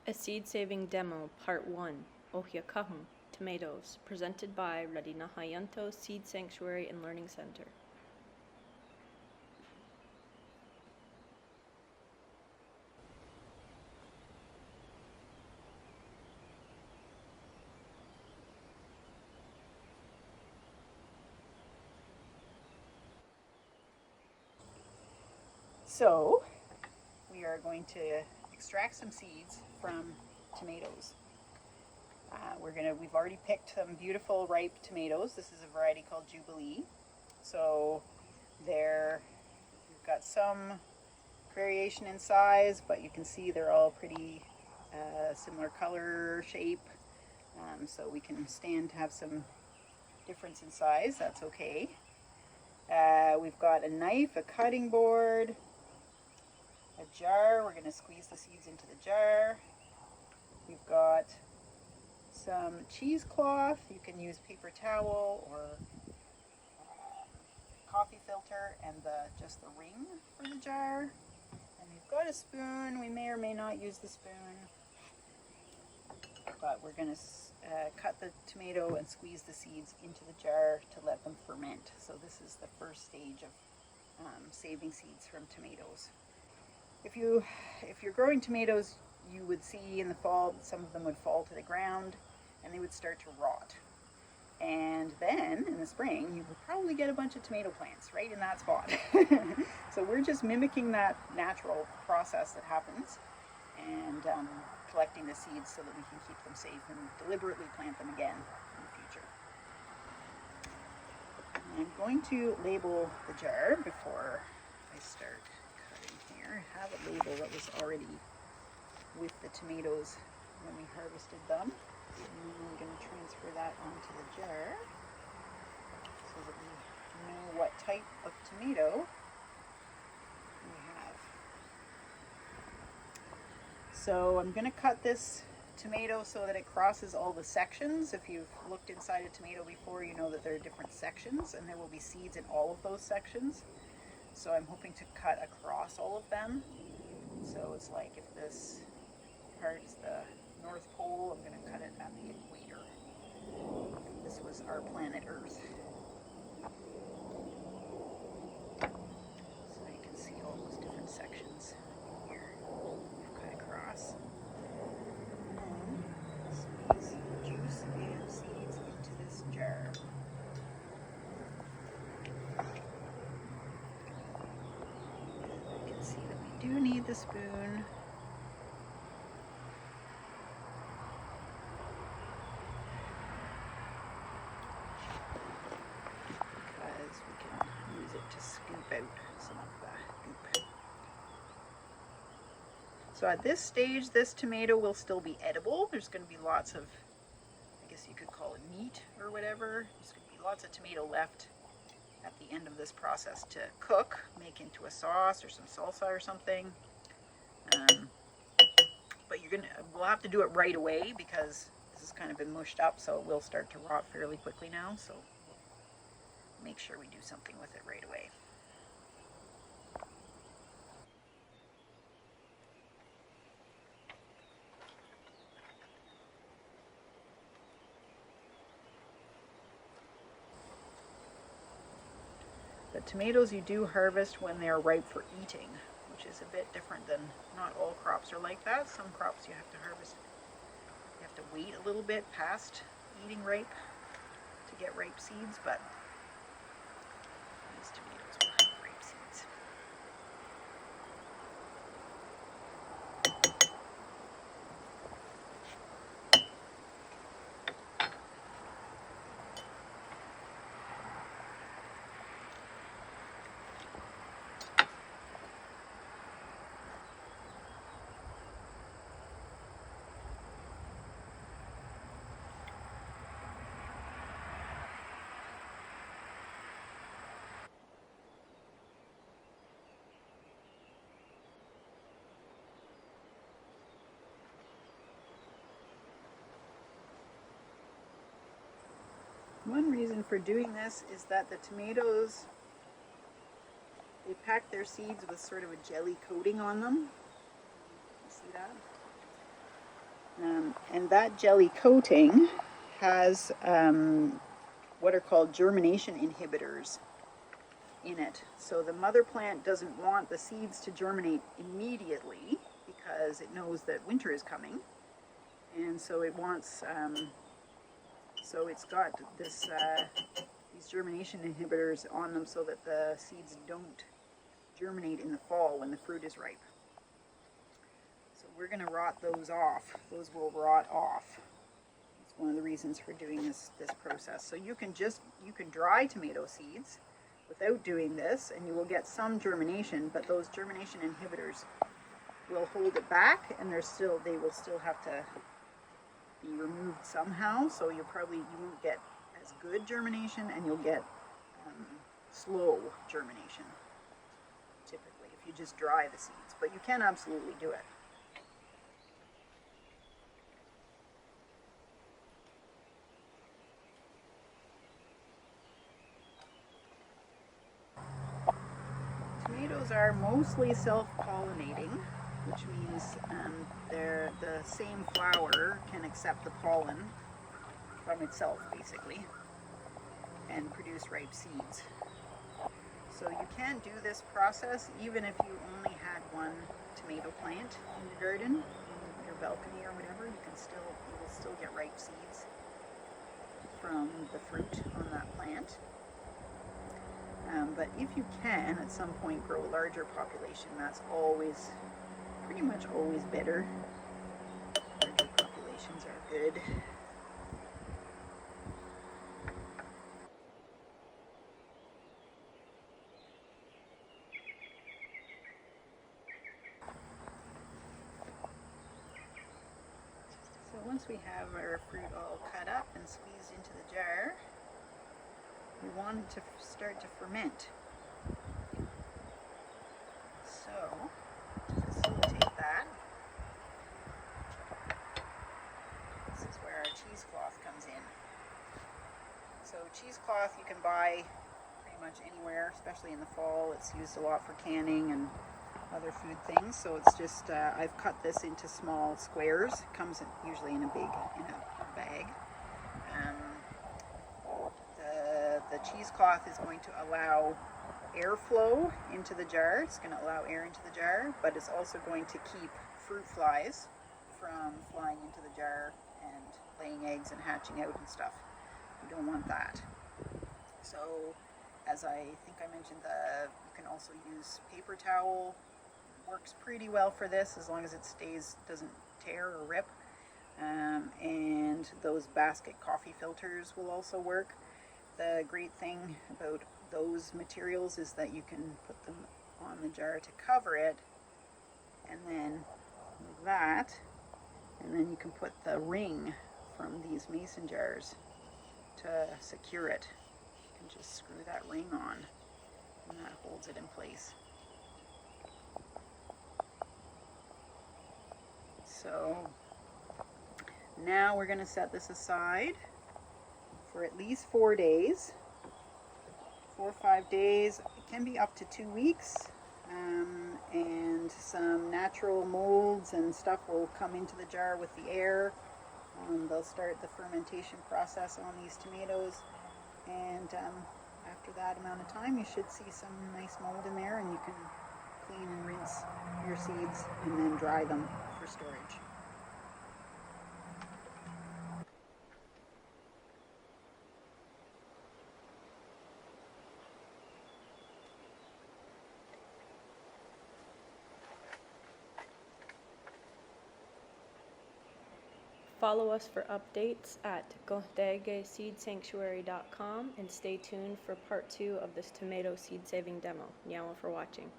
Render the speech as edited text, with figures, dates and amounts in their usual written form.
A Seed Saving Demo, Part 1, Ohiakahum, Tomatoes, presented by Radina Hayanto Seed Sanctuary and Learning Center. So we are going to extract some seeds from tomatoes. We've already picked some beautiful ripe tomatoes. This is a variety called Jubilee. So we've got some variation in size, but you can see they're all pretty similar color, shape. So we can stand to have some difference in size. That's okay. We've got a knife, a cutting board, a jar. We're going to squeeze the seeds into the jar. We've got some cheesecloth. You can use paper towel or coffee filter and just the ring for the jar. And we've got a spoon. We may or may not use the spoon, but we're going to cut the tomato and squeeze the seeds into the jar to let them ferment. So this is the first stage of saving seeds from tomatoes. If you're growing tomatoes, you would see in the fall that some of them would fall to the ground and they would start to rot. And then in the spring, you would probably get a bunch of tomato plants right in that spot. So we're just mimicking that natural process that happens and collecting the seeds so that we can keep them safe and deliberately plant them again in the future. I'm going to label the jar before I start cutting here. I have a label that was already with the tomatoes when we harvested them. So I'm going to transfer that onto the jar so that we know what type of tomato we have. So I'm going to cut this tomato so that it crosses all the sections. If you've looked inside a tomato before, you know that there are different sections and there will be seeds in all of those sections. So I'm hoping to cut across all of them. So it's like if this part is the North Pole, I'm going to cut it at the equator. This was our planet Earth. So you can see all those different sections here. Cut across. And then squeeze juice and seeds into this jar. You can see that we do need the spoon. To scoop out some of the goop. So at this stage, this tomato will still be edible. There's going to be lots of, I guess you could call it meat or whatever. There's going to be lots of tomato left at the end of this process to cook, make into a sauce or some salsa or something. But we'll have to do it right away because this has kind of been mushed up, so it will start to rot fairly quickly now. So make sure we do something with it right away. The tomatoes you do harvest when they're ripe for eating, which is a bit different than, not all crops are like that. Some crops you have to harvest, you have to wait a little bit past eating ripe to get ripe seeds, but these tomatoes will have ripe seeds. One reason for doing this is that the tomatoes, they pack their seeds with sort of a jelly coating on them. You see that? And that jelly coating has what are called germination inhibitors in it. So the mother plant doesn't want the seeds to germinate immediately because it knows that winter is coming. And so it wants, so it's got this, these germination inhibitors on them so that the seeds don't germinate in the fall when the fruit is ripe. So we're going to rot those off. Those will rot off. It's one of the reasons for doing this process. So you can dry tomato seeds without doing this, and you will get some germination, but those germination inhibitors will hold it back, and they will still have to be removed somehow. So you won't get as good germination, and you'll get slow germination typically if you just dry the seeds. But you can absolutely do it. Tomatoes are mostly self-pollinating, which means the same flower can accept the pollen from itself, basically, and produce ripe seeds. So you can do this process even if you only had one tomato plant in your garden, in your balcony or whatever. You will still get ripe seeds from the fruit on that plant. But if you can, at some point, grow a larger population, that's pretty much always better. Larger populations are good. So once we have our fruit all cut up and squeezed into the jar, we want it to start to ferment. So, to facilitate that, this is where our cheesecloth comes in. So cheesecloth you can buy pretty much anywhere, especially in the fall. It's used a lot for canning and other food things. So it's just, I've cut this into small squares. It comes usually in a bag. The cheesecloth is going to allow airflow into the jar. It's going to allow air into the jar, but it's also going to keep fruit flies from flying into the jar and laying eggs and hatching out and stuff. You don't want that. So, as I think I mentioned, you can also use paper towel. Works pretty well for this as long as it doesn't tear or rip. And those basket coffee filters will also work. The great thing about those materials is that you can put them on the jar to cover it, and then like that, and then you can put the ring from these mason jars to secure it. You can just screw that ring on, and that holds it in place. So now we're going to set this aside for at least 4 days, 4 or 5 days. It can be up to 2 weeks, and some natural molds and stuff will come into the jar with the air. They'll start the fermentation process on these tomatoes, and after that amount of time you should see some nice mold in there, and you can clean and rinse your seeds and then dry them for storage. Follow us for updates at gohtegeseedsanctuary.com and stay tuned for part 2 of this tomato seed saving demo. Nyawa for watching.